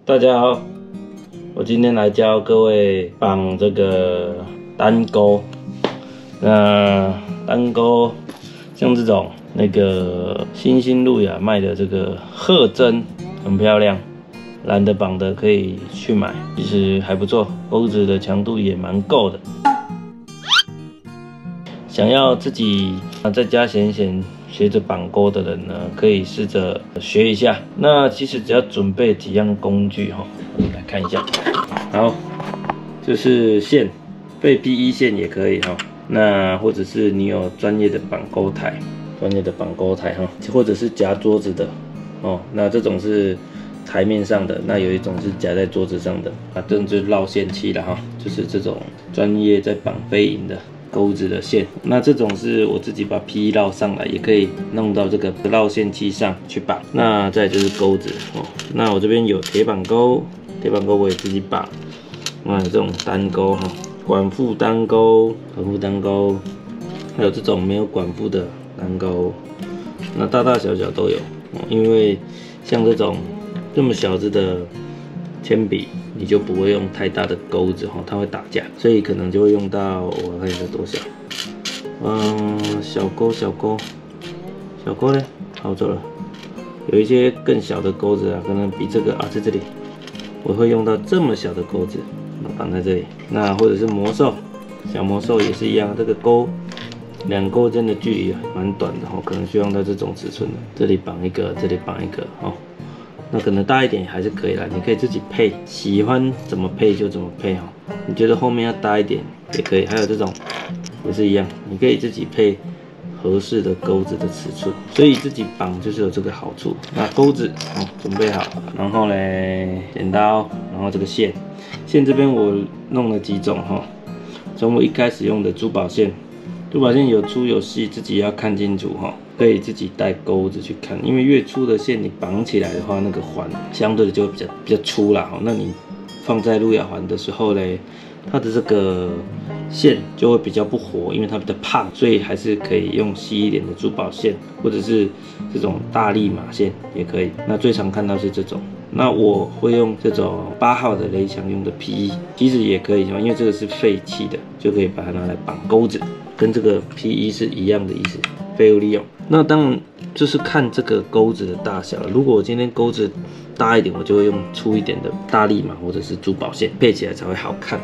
大家好，我今天来教各位绑这个单钩。那单钩像这种那个新兴路亚卖的这个鹤针很漂亮，懒得绑的可以去买，其实还不错，钩子的强度也蛮够的。想要自己在家闲闲学着绑钩的人呢，可以试着学一下。那其实只要准备几样工具哈，我们来看一下。好，就是线，废 PE 线也可以哈。那或者是你有专业的绑钩台，哈，或者是夹桌子的哦。那这种是台面上的，那有一种是夹在桌子上的啊，这种就是绕线器了哈，就是这种专业在绑飞蝇的钩子的线。那这种是我自己把 PE 绕上来，也可以弄到这个绕线器上去绑。那再就是钩子哦，那我这边有铁板钩，我也自己绑。那有这种单钩哈，管腹单钩，还有这种没有管腹的单钩，那大大小小都有。因为像这种这么小只的铅笔，你就不会用太大的钩子哈，它会打架，所以可能就会用到，我看一下多小，小钩呢，好走了。有一些更小的钩子啊，可能比这个啊，在这里，我会用到这么小的钩子，绑在这里。那或者是魔兽，小魔兽也是一样，这个两钩间的距离蛮短的哈，可能需要用到这种尺寸的，这里绑一个，这里绑一个哦。那可能大一点还是可以啦，你可以自己配，喜欢怎么配就怎么配哈。你觉得后面要大一点也可以，还有这种也是一样，你可以自己配合适的钩子的尺寸，所以自己绑就是有这个好处。那钩子准备好，然后嘞剪刀，然后这个线这边我弄了几种哈，从我一开始用的珠宝线有粗有细，自己要看清楚哈。可以自己带钩子去看，因为越粗的线你绑起来的话，那个环相对的就会比较粗啦。那你放在路亚环的时候嘞，它的这个线就会比较不活，因为它比较胖，所以还是可以用细一点的珠宝线，或者是这种大力马线也可以。那最常看到是这种。那我会用这种8号的雷强用的 PE， 其实也可以，因为这个是废弃的，就可以把它拿来绑钩子，跟这个 PE 是一样的意思，废物利用。那当然就是看这个钩子的大小了。如果我今天钩子大一点，我就会用粗一点的大力马或者是珠宝线，配起来才会好看。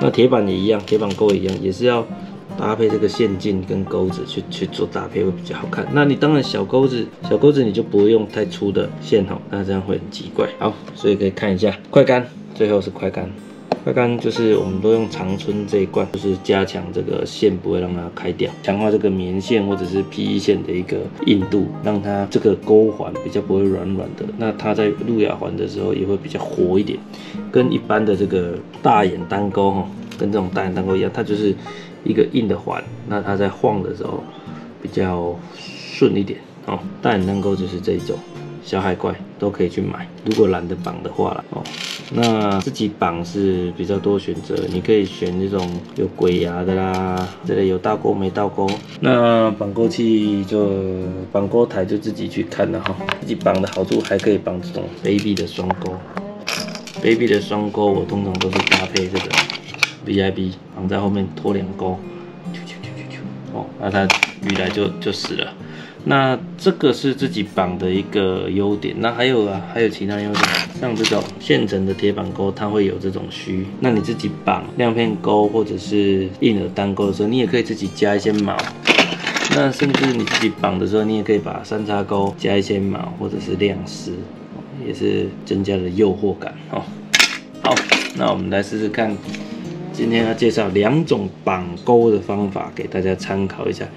那铁板也一样，铁板钩也一样，也是要搭配这个线径跟钩子去做搭配会比较好看。那你当然小钩子你就不会用太粗的线哦，那这样会很奇怪。好，所以可以看一下快干，最后是快干。快干就是我们都用长春这一罐，就是加强这个线不会让它开掉，强化这个棉线或者是 PE 线的一个硬度，让它这个钩环比较不会软软的。那它在路亚环的时候也会比较活一点，跟一般的这个大眼单钩哈，跟这种大眼单钩一样，它就是一个硬的环，那它在晃的时候比较顺一点哦。大眼单钩就是这一种。小海怪都可以去买，如果懒得绑的话啦哦。那自己绑是比较多选择，你可以选这种有鬼牙的啦，这里有大钩没大钩。那绑钩器绑钩台就自己去看了哈。自己绑的好处还可以绑这种baby的双钩，baby的双钩我通常都是搭配这个 VIB 绑在后面拖2钩，哦，那它鱼来就死了。那这个是自己绑的一个优点，那还有其他优点，像这种现成的铁板钩，它会有这种须。那你自己绑亮片钩或者是硬耳单钩的时候，你也可以自己加一些毛。那甚至你自己绑的时候，你也可以把3叉钩加一些毛或者是亮丝，也是增加了诱惑感哦。好，那我们来试试看，今天要介绍2种绑钩的方法给大家参考一下。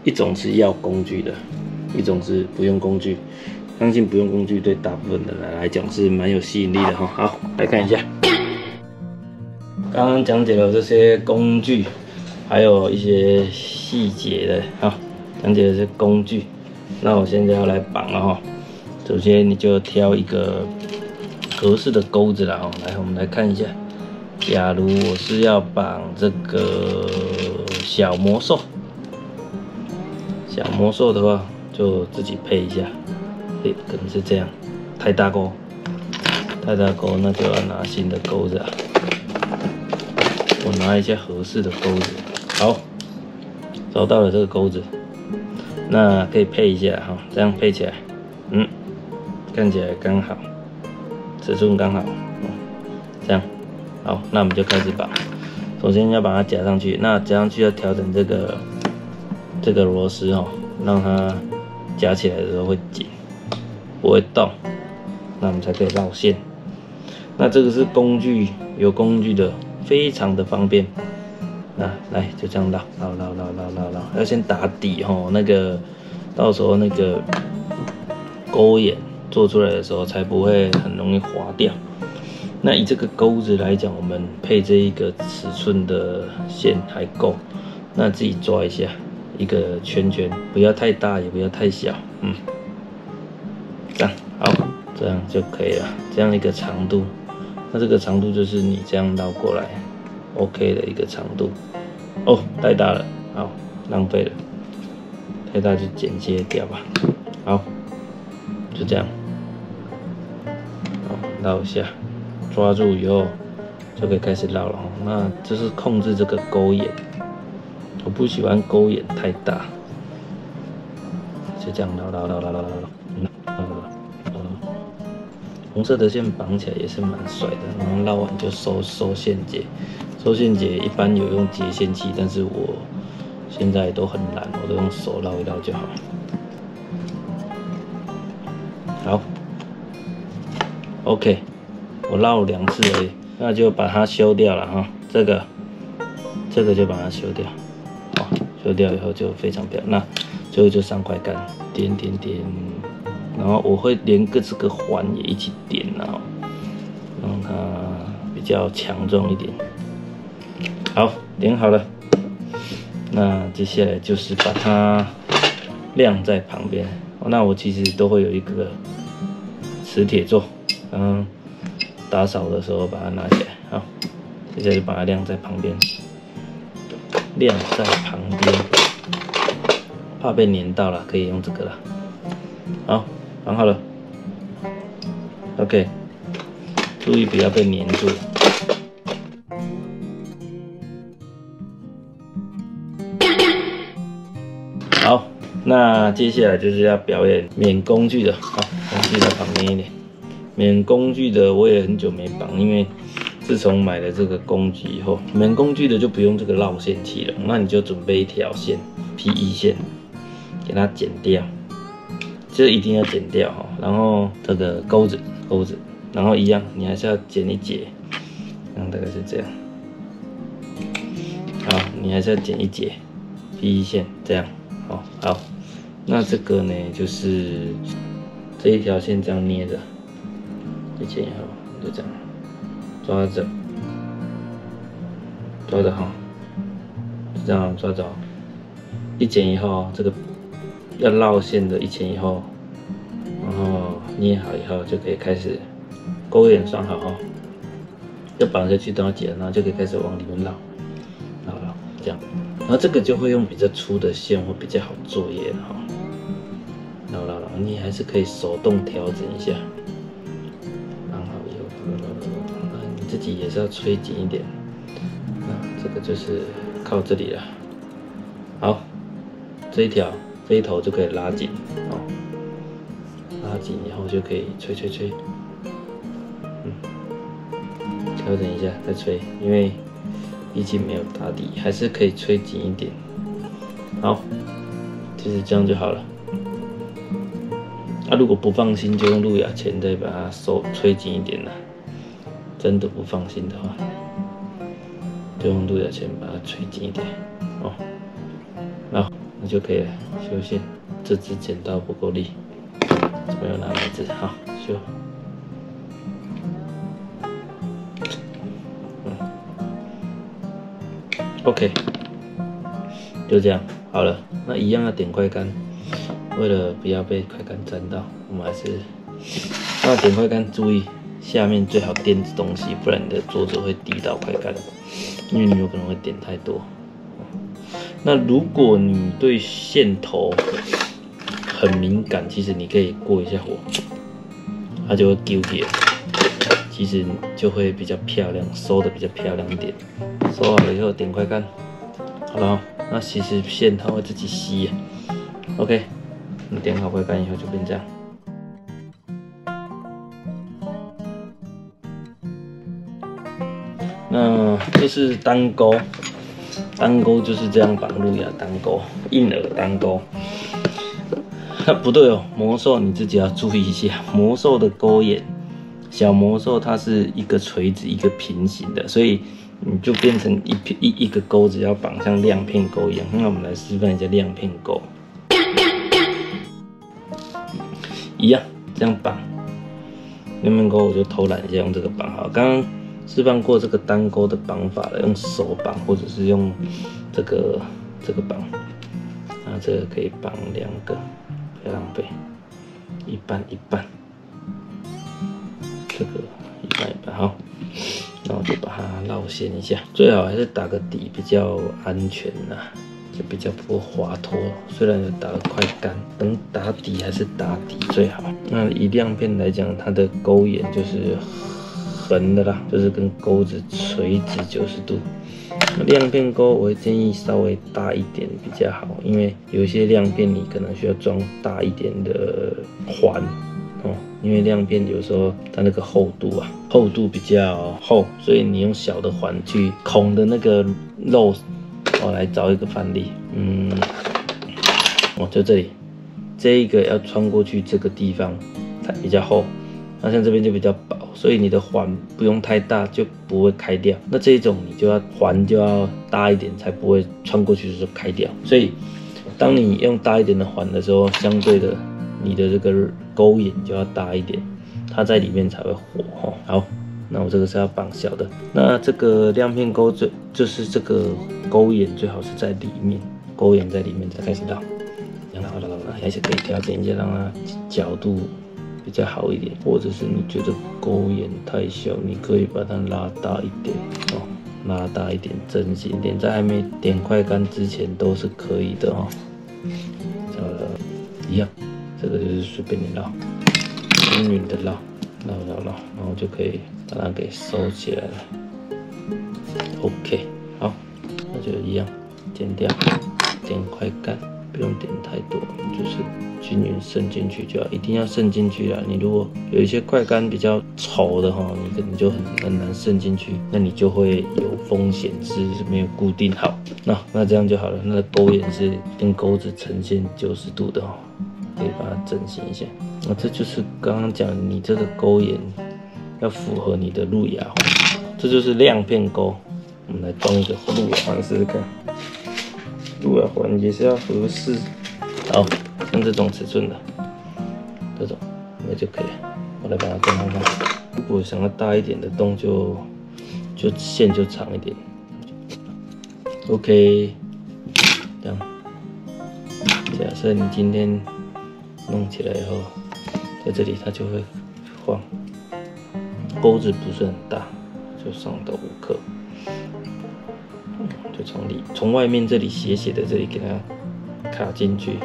一种是要工具的，一种是不用工具。相信不用工具对大部分的人来讲是蛮有吸引力的哈。好，来看一下，刚刚讲解了这些工具，还有一些细节的，好，讲解的是工具。那我现在要来绑了哈。首先你就挑一个合适的钩子啦哈。来，我们来看一下，假如我是要绑这个小魔兽。小魔兽的话，就自己配一下，可能是这样，太大钩，太大钩，那就要拿新的钩子啊。我拿一下合适的钩子。好，找到了这个钩子，那可以配一下哈，这样配起来，看起来刚好，尺寸刚好，这样。好，那我们就开始绑。首先要把它夹上去，那夹上去要调整这个螺丝哦，让它夹起来的时候会紧，不会动，那我们才可以绕线。那这个是工具，有工具的，非常的方便。那来就这样绕，要先打底哦，那个到时候那个钩眼做出来的时候才不会很容易滑掉。那以这个钩子来讲，我们配这一个尺寸的线还够，那自己抓一下一个圈圈，不要太大也不要太小，这样好，这样就可以了。这样一个长度，那这个长度就是你这样绕过来 ，OK 的一个长度。哦，太大了，好，浪费了，太大就剪切掉吧。好，就这样，好，绕一下。抓住以后就可以开始绕了，那就是控制这个钩眼，我不喜欢钩眼太大，就这样绕。红色的线绑起来也是蛮帅的，然后绕完就收线结，收线结一般有用结线器，但是我现在都很懒，我都用手绕一绕就好。好 ，OK。我绕了2次而已，那就把它修掉了哈。这个就把它修掉，好，修掉以后就非常漂亮。那最后就上块干，点，然后我会连这个环也一起点，然后让它比较强壮一点。好，点好了，那接下来就是把它晾在旁边。那我其实都会有一个磁铁座，打扫的时候把它拿起来，好，接下来就把它晾在旁边，怕被粘到了，可以用这个了。好，绑好了 ，OK， 注意不要被粘住。好，那接下来就是要表演免工具的，好，工具在旁边一点。免工具的我也很久没绑，因为自从买了这个工具以后，免工具的就不用这个绕线器了，那你就准备一条线 PE 线，给它剪掉，这一定要剪掉哈。然后这个钩子，然后一样，你还是要剪一节，大概是这样。好，你还是要剪一节 PE 线，这样，好。那这个呢，就是这一条线这样捏着。一剪以后就这样抓着哈，就这样抓着。一剪以后，这个要绕线的，一剪以后，然后捏好以后就可以开始钩眼拴好哈，就绑下去都要剪，然后就可以开始往里面绕，这样，然后这个就会用比较粗的线会比较好作业了哈。绕，你还是可以手动调整一下。你自己也是要吹紧一点，那这个就是靠这里了。好，这一头就可以拉紧，拉紧以后就可以吹，调整一下再吹，因为毕竟没有打底，还是可以吹紧一点。好，就是这样就好了。如果不放心，就用路亚钳再把它吹紧一点啦。真的不放心的话，就用路亚钳把它吹紧一点，好，那就可以了。修线，这支剪刀不够力，没有拿来支，好修。OK， 就这样好了。那一样要点快干，为了不要被快干沾到，我们还是要点快干，注意下面最好垫着东西，不然你的桌子会滴到快干，因为你有可能会点太多。那如果你对线头很敏感，其实你可以过一下火，它就会揪起来。其实就会比较漂亮，收的比较漂亮一点。收好了以后点快干，好了，那其实线它会自己吸。OK， 你点好快干以后就变这样。那这是单钩，单钩就是这样绑路亚单钩，硬耳单钩。不对哦，魔兽你自己要注意一下，魔兽的钩眼，小魔兽它是一个垂直一个平行的，所以你就变成一个钩子要绑像亮片钩一样。那我们来示范一下亮片钩，一样这样绑。亮片钩我就偷懒一下，用这个绑好。刚刚示范过这个单钩的绑法了，用手绑或者是用这个绑，那这个可以绑2个。不要浪费，一半一半，这个一半一半，好，那我就把它绕线一下，最好还是打个底比较安全呐，就比较不会滑脱。虽然有打得快干，等打底还是打底最好。那以亮片来讲，它的钩眼就是横的啦，就是跟钩子垂直90度。亮片钩我会建议稍微大一点比较好，因为有一些亮片你可能需要装大一点的环哦，因为亮片有时候它那个厚度比较厚，所以你用小的环去孔的那个肉，我来找一个范例，就这里，这一个要穿过去这个地方它比较厚，那像这边就比较薄。所以你的环不用太大，就不会开掉。那这一种你就要环就要大一点，才不会穿过去的时候开掉。所以，当你用大一点的环的时候，相对的你的这个钩眼就要大一点，它在里面才会活哈。好，那我这个是要绑小的。那这个亮片钩就是这个钩眼最好是在里面，钩眼在里面才开始绕，还是可以调整一下，让它角度比较好一点，或者是你觉得钩眼太小，你可以把它拉大一点哦，拉大一点，整形一点，在还没点快干之前都是可以的哦。一样，这个就是随便你绕，均匀的绕，然后就可以把它给收起来了。OK， 好，那就一样，剪掉，点快干。不用点太多，就是均匀渗进去就好，一定要渗进去啦。你如果有一些快干比较稠的哈，你可能就很难渗进去，那你就会有风险是没有固定好。那这样就好了。那个钩眼是跟钩子呈现90度的哈，可以把它整形一下。那这就是刚刚讲，你这个钩眼要符合你的路亚环，这就是亮片钩。我们来装一个路亚环试试看。路亚环也是要合适，好，像这种尺寸的，这种应该就可以了。我来把它装看看。如果想要大一点的洞就线就长一点。OK， 这样。假设你今天弄起来以后，在这里它就会晃，钩子不是很大，就上到5克。就从外面这里斜斜的这里给它卡进去。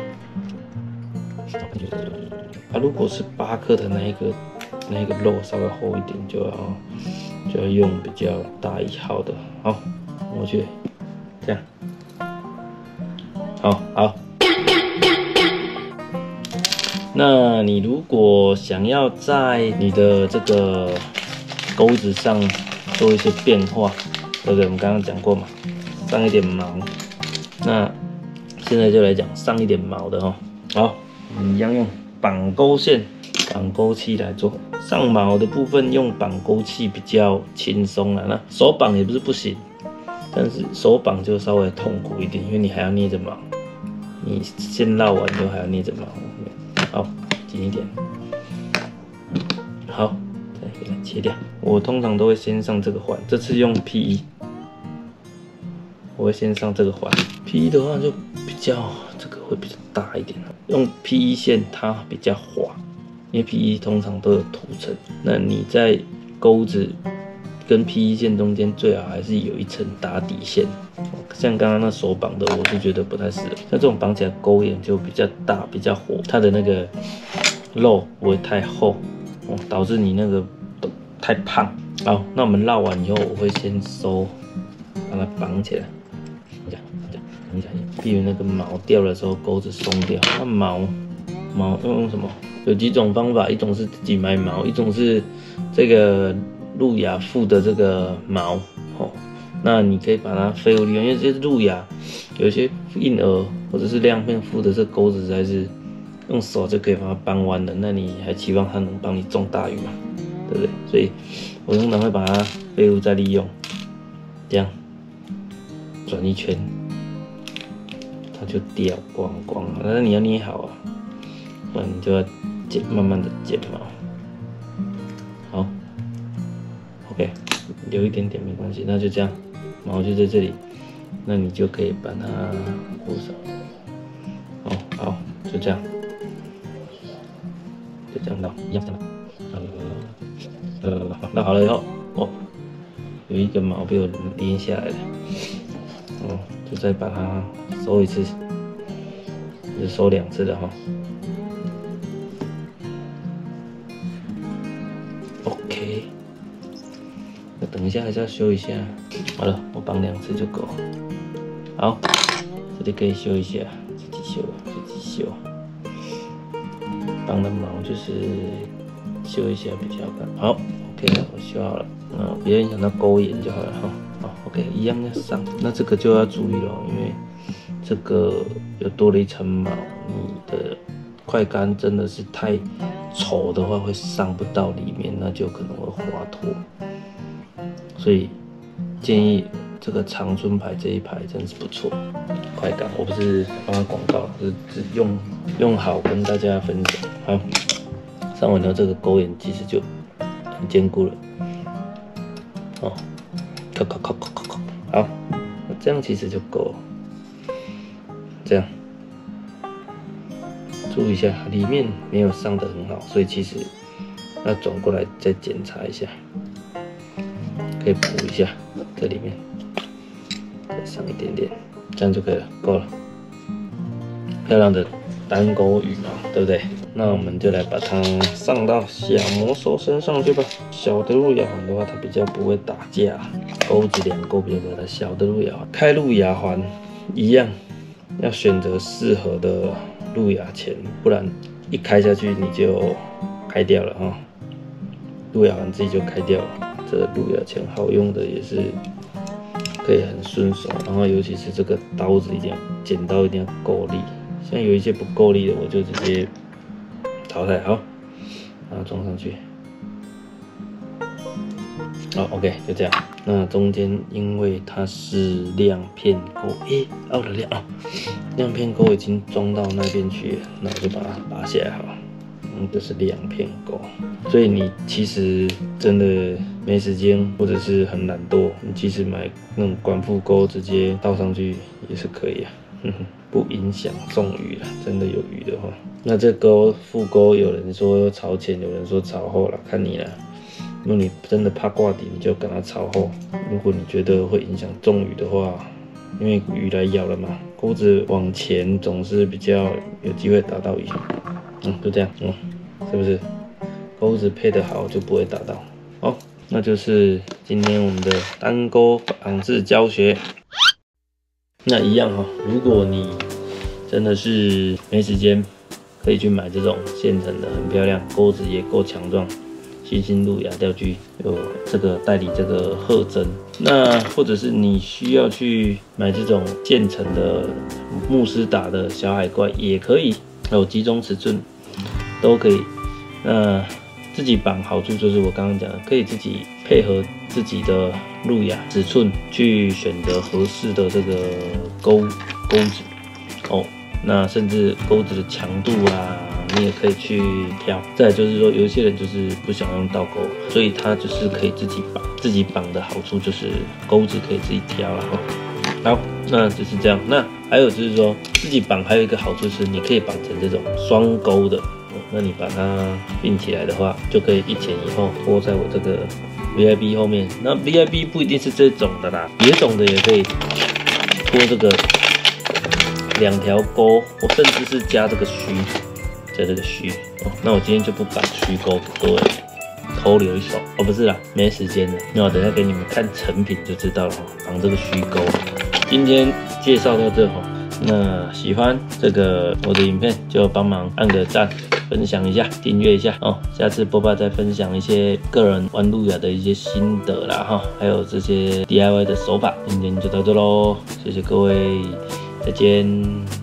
如果是8克的那一个肉稍微厚一点，就要用比较大1号的。好，我去这样。好。那你如果想要在你的这个钩子上做一些变化，对不对？我们刚刚讲过嘛。上一点毛，那现在就来讲上一点毛的哦。好，我们一样用绑钩线、绑钩器来做。上毛的部分用绑钩器比较轻松啦，那手绑也不是不行，但是手绑就稍微痛苦一点，因为你还要捏着毛，你线绕完之后还要捏着毛。好，紧一点。好，再给它切掉。我通常都会先上这个环，这次用 P1。我会先上这个环 ，P1 的话就比较这个会比较大一点，用 P1 线它比较滑，因为 P1 通常都有涂层，那你在钩子跟 P1 线中间最好还是有一层打底线。像刚刚那手绑的，我是觉得不太适合。像这种绑起来钩眼就比较大，比较活，它的那个肉不会太厚，导致你那个太胖。好，那我们绕完以后，我会先收，把它绑起来，这样，绑起来，避免那个毛掉的时候钩子松掉。那毛用什么？有几种方法，一种是自己买毛，一种是这个路亚附的这个毛，哦，那你可以把它废物利用，因为这些路亚有一些婴儿或者是亮片附的这钩子实在是用手就可以把它扳弯的，那你还期望它能帮你中大鱼吗？对不对？所以我通常会把它废物再利用，这样转一圈，它就掉光光了。但是你要捏好啊，不然你就要慢慢的剪毛。好 ，OK， 留一点点没关系，那就这样，毛就在这里，那你就可以把它铺上。哦，好，就这样，就这样绕，一样这样。那好了以后，哦，有一根毛被我连下来了，哦，就再把它收一次，就收2次的哈。OK， 那等一下还是要修一下。好了，我绑2次就够。好，这里可以修一下，自己修。绑的毛就是修一下比较好看。好 ，OK 了，我修好了。不要影响到钩眼就好了哈。好 ，OK， 一样要上。那这个就要注意了，因为这个有多了一层毛，你的快干真的是太丑的话，会上不到里面，那就可能会滑脱。所以建议这个长春牌这一排真是不错，快干。我不是帮他广告，是用好跟大家分享。好，上完了这个钩眼其实就很坚固了。哦，好，那这样其实就够了。这样，注意一下，里面没有上得很好，所以其实要转过来再检查一下，可以补一下这里面，再上一点点，这样就可以了，够了。漂亮的单钩羽毛，对不对？那我们就来把它上到小魔兽身上去吧。小的路亚环的话，它比较不会打架，钩子2钩比较多的。小的路亚环，开路亚环一样，要选择适合的路亚钳，不然一开下去你就开掉了哈。路亚环自己就开掉了。这个路亚钳好用的也是可以很顺手，然后尤其是这个刀子剪刀一定要够力。像有一些不够力的，我就直接淘汰。好，然后装上去。好 ，OK， 就这样。那中间因为它是亮片钩，我的亮片钩已经装到那边去了，那我就把它拔下来好了。这是亮片钩，所以你其实真的没时间或者是很懒惰，你其实买那种管副钩直接倒上去也是可以啊。不影响中鱼了，真的有鱼的话，那这钩副钩有人说朝前，有人说朝后了，看你了。如果你真的怕挂底，你就跟它朝后；如果你觉得会影响中鱼的话，因为鱼来咬了嘛，钩子往前总是比较有机会打到鱼。就这样，是不是？钩子配得好就不会打到。好，那就是今天我们的单钩绑制教学。那一样哈，如果你真的是没时间，可以去买这种现成的，很漂亮，钩子也够强壮，新兴路亚钓具有这个代理这个鹤针。那或者是你需要去买这种现成的牧师打的小海怪也可以，还有集中尺寸都可以。那自己绑好处就是我刚刚讲的，可以自己配合自己的路亚尺寸去选择合适的这个钩子哦。那甚至钩子的强度啊，你也可以去挑。再来就是说，有一些人就是不想用倒钩，所以他就是可以自己绑。自己绑的好处就是钩子可以自己挑了哦。好，那就是这样。那还有就是说，自己绑还有一个好处是，你可以绑成这种双钩的。那你把它并起来的话，就可以一前一后拖在我这个 VIB 后面。那 VIB 不一定是这种的啦，别种的也可以拖这个2条钩，我甚至是加这个须，加这个须。那我今天就不绑须钩，各位，偷留一手哦，不是啦，没时间了。那我等下给你们看成品就知道了哈，绑这个虚钩。今天介绍到这哈，那喜欢这个我的影片就帮忙按个赞。分享一下，订阅一下哦。下次波爸再分享一些个人玩路亚的一些心得啦哈，还有这些 DIY 的手法。今天就到这喽，谢谢各位，再见。